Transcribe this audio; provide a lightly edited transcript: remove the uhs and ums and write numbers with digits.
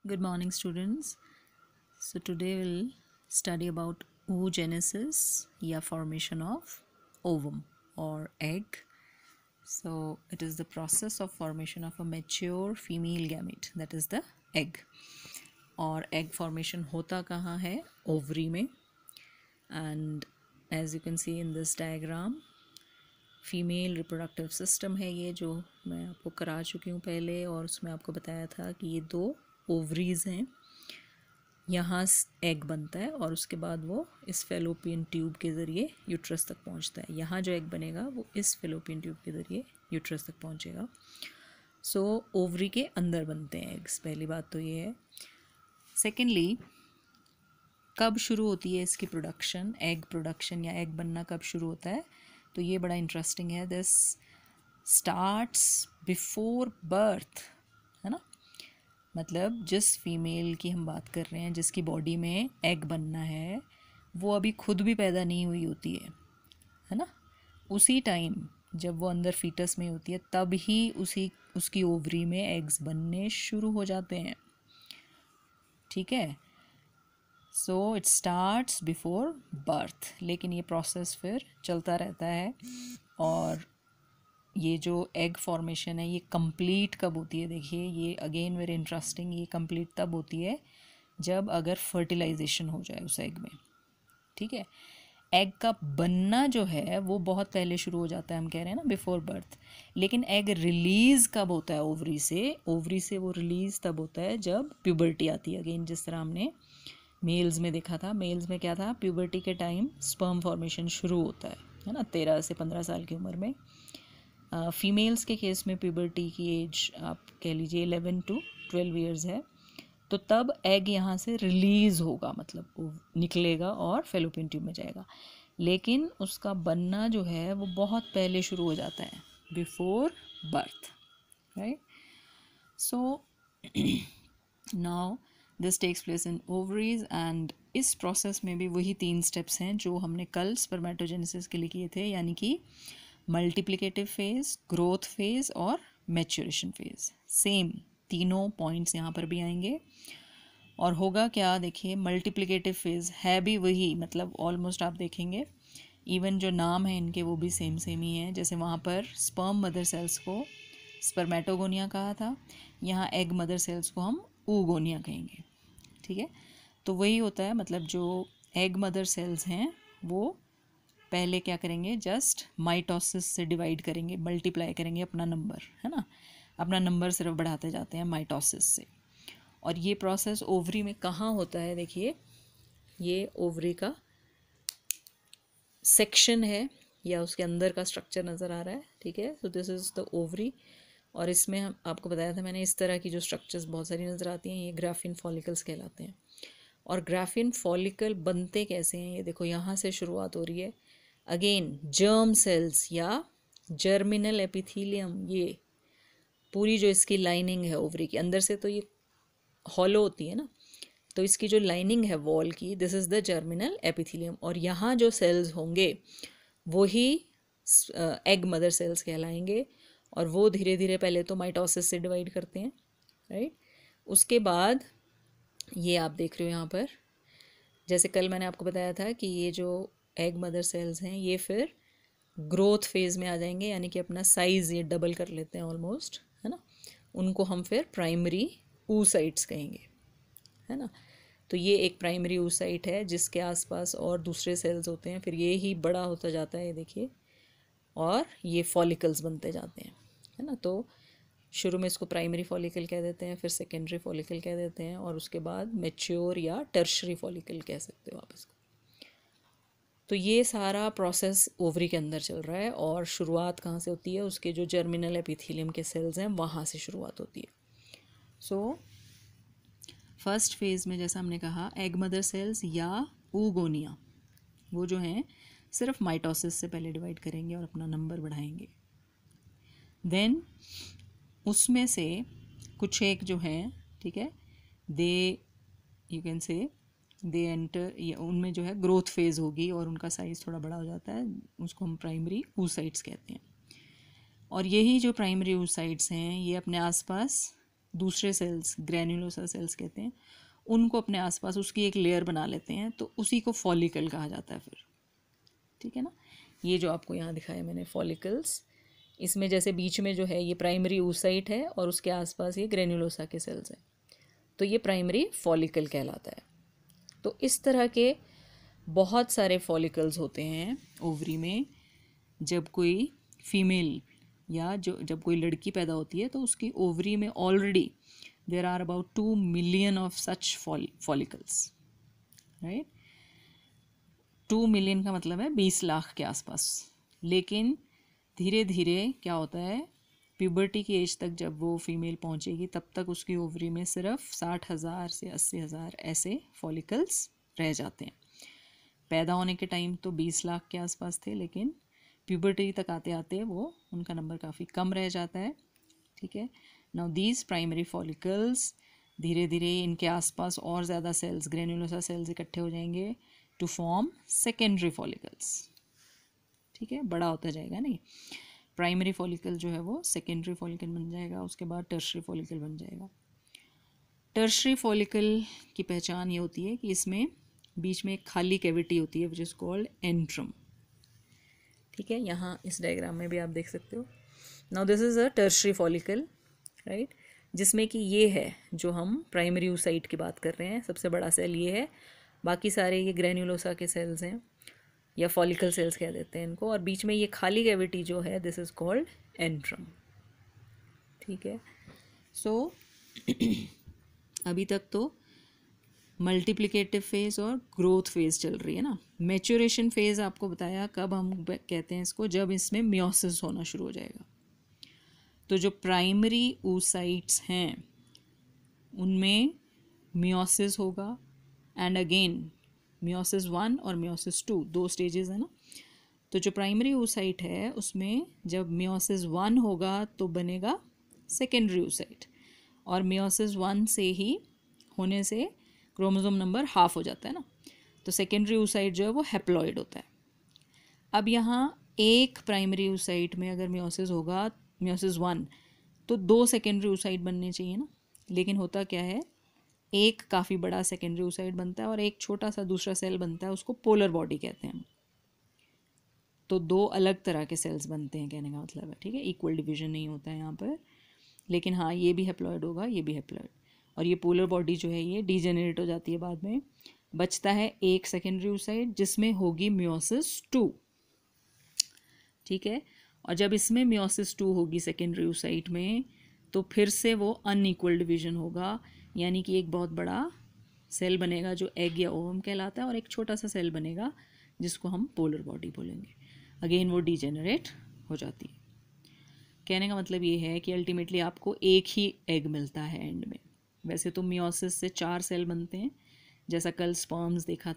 Good morning, students. So today we'll study about oogenesis, या formation of ovum or egg. So it is the process of formation of a mature female gamete, that is the egg. और egg formation होता कहाँ है? Ovary में. And as you can see in this diagram, female reproductive system है ये, जो मैं आपको करा चुकी हूँ पहले, और उसमें आपको बताया था कि ये दो ओवरीज हैं, यहाँ एग बनता है और उसके बाद वो इस फेलोपियन ट्यूब के ज़रिए यूट्रस तक पहुँचता है। यहाँ जो एग बनेगा वो इस फेलोपियन ट्यूब के ज़रिए यूट्रस तक पहुँचेगा। सो ओवरी के अंदर बनते हैं एग्स, पहली बात तो ये है। सेकेंडली, कब शुरू होती है इसकी प्रोडक्शन, एग प्रोडक्शन या एग बनना कब शुरू होता है? तो ये बड़ा इंटरेस्टिंग है। दिस स्टार्ट्स बिफोर बर्थ, है ना। मतलब जिस फीमेल की हम बात कर रहे हैं, जिसकी बॉडी में एग बनना है, वो अभी खुद भी पैदा नहीं हुई होती है ना। उसी टाइम जब वो अंदर फीटस में होती है, तब ही उसकी ओवरी में एग्स बनने शुरू हो जाते हैं। ठीक है। So it starts before birth, लेकिन ये प्रोसेस फिर चलता रहता है। और ये जो एग फॉर्मेशन है ये कंप्लीट कब होती है? देखिए, ये अगेन वेरी इंटरेस्टिंग। ये कंप्लीट तब होती है जब अगर फर्टिलाइजेशन हो जाए उस एग में। ठीक है। एग का बनना जो है वो बहुत पहले शुरू हो जाता है, हम कह रहे हैं ना, बिफोर बर्थ। लेकिन एग रिलीज़ कब होता है ओवरी से? ओवरी से वो रिलीज़ तब होता है जब प्यूबर्टी आती है। अगेन जिस तरह हमने मेल्स में देखा था, मेल्स में क्या था, प्यूबर्टी के टाइम स्पर्म फॉर्मेशन शुरू होता है ना, 13 से 15 साल की उम्र में। फीमेल्स के केस में प्यूबर्टी की एज आप कह लीजिए 11 to 12 ईयर्स है। तो तब एग यहाँ से रिलीज़ होगा, मतलब वो निकलेगा और फेलोपियन ट्यूब में जाएगा। लेकिन उसका बनना जो है वो बहुत पहले शुरू हो जाता है, before birth, right. So now this takes place in ovaries, and इस प्रोसेस में भी वही 3 स्टेप्स हैं जो हमने कल स्पर्मेटोजेनेसिस के लिए किए थे, यानी कि मल्टीप्लिकेटिव फेज़, ग्रोथ फेज़ और मैच्योरेशन फेज़। सेम तीनों पॉइंट्स यहाँ पर भी आएंगे। और होगा क्या, देखिए, मल्टीप्लिकेटिव फेज़ है भी वही, मतलब ऑलमोस्ट आप देखेंगे इवन जो नाम है इनके वो भी सेम ही है। जैसे वहाँ पर स्पर्म मदर सेल्स को स्पर्मेटोगोनिया कहा था, यहाँ एग मदर सेल्स को हम oogonia कहेंगे। ठीक है। तो वही होता है, मतलब जो एग मदर सेल्स हैं वो पहले क्या करेंगे, जस्ट माइटोसिस से डिवाइड करेंगे, मल्टीप्लाई करेंगे अपना नंबर, है ना, अपना नंबर सिर्फ बढ़ाते जाते हैं माइटोसिस से। और ये प्रोसेस ओवरी में कहाँ होता है? देखिए, ये ओवरी का सेक्शन है या उसके अंदर का स्ट्रक्चर नज़र आ रहा है। ठीक है। So this is the ovary, और इसमें हम आपको बताया था मैंने, इस तरह की जो स्ट्रक्चर्स बहुत सारी नज़र आती हैं, ये ग्राफिन फॉलिकल्स कहलाते हैं। और ग्राफिन फॉलिकल बनते कैसे हैं? ये देखो, यहाँ से शुरुआत हो रही है। अगेन जर्म सेल्स या जर्मिनल एपिथीलियम, ये पूरी जो इसकी लाइनिंग है ओवरी की अंदर से, तो ये हॉलो होती है ना, तो इसकी जो लाइनिंग है वॉल की, this is the germinal epithelium. और यहाँ जो सेल्स होंगे वही एग मदर सेल्स कहलाएंगे। और वो धीरे धीरे पहले तो माइटोसिस से डिवाइड करते हैं, राइट। उसके बाद ये आप देख रहे हो यहाँ पर, जैसे कल मैंने आपको बताया था कि ये जो एग मदर सेल्स हैं ये फिर ग्रोथ फेज़ में आ जाएंगे, यानी कि अपना साइज़ ये डबल कर लेते हैं ऑलमोस्ट, है ना। उनको हम फिर प्राइमरी oocytes कहेंगे, है ना। तो ये एक प्राइमरी oocyte है जिसके आसपास और दूसरे सेल्स होते हैं, फिर ये ही बड़ा होता जाता है, ये देखिए, और ये फॉलिकल्स बनते जाते हैं, है ना। तो शुरू में इसको प्राइमरी फॉलिकल कह देते हैं, फिर सेकेंडरी फॉलिकल कह देते हैं, और उसके बाद मैच्योर या टर्शरी फॉलिकल कह सकते हो आप इसको। तो ये सारा प्रोसेस ओवरी के अंदर चल रहा है, और शुरुआत कहाँ से होती है? उसके जो जर्मिनल एपिथीलियम के सेल्स हैं वहाँ से शुरुआत होती है। सो फर्स्ट फेज़ में जैसा हमने कहा, एग मदर सेल्स या oogonia, वो जो हैं सिर्फ माइटोसिस से पहले डिवाइड करेंगे और अपना नंबर बढ़ाएंगे। देन उसमें से कुछ एक जो है, ठीक है, दे you can say they enter, उनमें जो है ग्रोथ फेज़ होगी और उनका साइज़ थोड़ा बड़ा हो जाता है, उसको हम प्राइमरी oocytes कहते हैं। और यही जो प्राइमरी oocytes हैं ये अपने आसपास दूसरे सेल्स, ग्रेन्युलोसा सेल्स कहते हैं, उनको अपने आसपास उसकी एक लेयर बना लेते हैं, तो उसी को फॉलिकल कहा जाता है फिर। ठीक है ना। ये जो आपको यहाँ दिखाया मैंने फॉलिकल्स, इसमें जैसे बीच में जो है ये प्राइमरी oocyte है और उसके आसपास ये ग्रेन्युलोसा के सेल्स हैं, तो ये प्राइमरी फॉलिकल कहलाता है। तो इस तरह के बहुत सारे फॉलिकल्स होते हैं ओवरी में। जब कोई फीमेल या जब कोई लड़की पैदा होती है तो उसकी ओवरी में already there are about 2 million of such follicles, right. 2 million का मतलब है 20 लाख के आसपास। लेकिन धीरे धीरे क्या होता है, प्यूबर्टी की एज तक जब वो फीमेल पहुंचेगी तब तक उसकी ओवरी में सिर्फ 60,000 से 80,000 ऐसे फॉलिकल्स रह जाते हैं। पैदा होने के टाइम तो 20 लाख के आसपास थे, लेकिन प्यूबर्टी तक आते आते वो उनका नंबर काफ़ी कम रह जाता है। ठीक है। नाउ दीज प्राइमरी फॉलिकल्स, धीरे धीरे इनके आसपास और ज़्यादा सेल्स, ग्रेन्युलोसा सेल्स इकट्ठे हो जाएंगे टू फॉर्म सेकेंडरी फॉलिकल्स। ठीक है, बड़ा होता जाएगा नहीं, प्राइमरी फॉलिकल जो है वो सेकेंडरी फॉलिकल बन जाएगा, उसके बाद टर्शरी फॉलिकल बन जाएगा। टर्शरी फॉलिकल की पहचान ये होती है कि इसमें बीच में एक खाली कैविटी होती है विच इज़ कॉल्ड एंट्रम। ठीक है, यहाँ इस डायग्राम में भी आप देख सकते हो। Now this is a tertiary follicle, right, जिसमें कि ये है जो हम प्राइमरी oocyte की बात कर रहे हैं, सबसे बड़ा सेल ये है, बाकी सारे ये ग्रेन्युलोसा के सेल्स हैं या फॉलिकल सेल्स कह देते हैं इनको, और बीच में ये खाली कैविटी जो है दिस इज़ कॉल्ड एंट्रम। ठीक है। सो अभी तक तो मल्टीप्लिकेटिव फेज और ग्रोथ फेज चल रही है ना। मैच्योरेशन फेज आपको बताया कब हम कहते हैं इसको, जब इसमें मियोसिस होना शुरू हो जाएगा। तो जो प्राइमरी oocytes हैं उनमें मियोसिस होगा, एंड अगेन मियोसिस 1 और मियोसिस 2 दो स्टेजेस है ना। तो जो प्राइमरी oocyte है उसमें जब मियोसिस 1 होगा तो बनेगा सेकेंडरी oocyte, और मियोसिस 1 से ही होने से क्रोमोसोम नंबर हाफ हो जाता है ना, तो सेकेंडरी oocyte जो है वो हैप्लॉइड होता है। अब यहाँ एक प्राइमरी oocyte में अगर मियोसिस होगा, मियोसिस 1, तो 2 सेकेंडरी oocyte बनने चाहिए ना, लेकिन होता क्या है, एक काफ़ी बड़ा सेकेंडरी oocyte बनता है और एक छोटा सा दूसरा सेल बनता है, उसको पोलर बॉडी कहते हैं। तो 2 अलग तरह के सेल्स बनते हैं, कहने का मतलब है। ठीक है, इक्वल डिवीजन नहीं होता है यहाँ पर, लेकिन हाँ ये भी हैप्लॉइड होगा, ये भी हैप्लॉइड, और ये पोलर बॉडी जो है ये डीजेनरेट हो जाती है बाद में। बचता है एक सेकेंडरी oocyte जिसमें होगी मियोसिस 2। ठीक है, और जब इसमें मियोसिस 2 होगी सेकेंडरी oocyte में, तो फिर से वो अनइक्वल डिवीजन होगा, यानी कि एक बहुत बड़ा सेल बनेगा जो एग या ओवम कहलाता है, और एक छोटा सा सेल बनेगा जिसको हम पोलर बॉडी बोलेंगे। अगेन वो डीजेनरेट हो जाती है। कहने का मतलब ये है कि अल्टीमेटली आपको एक ही एग मिलता है एंड में। वैसे तो मियोसिस से 4 सेल बनते हैं, जैसा कल स्पर्म्स देखा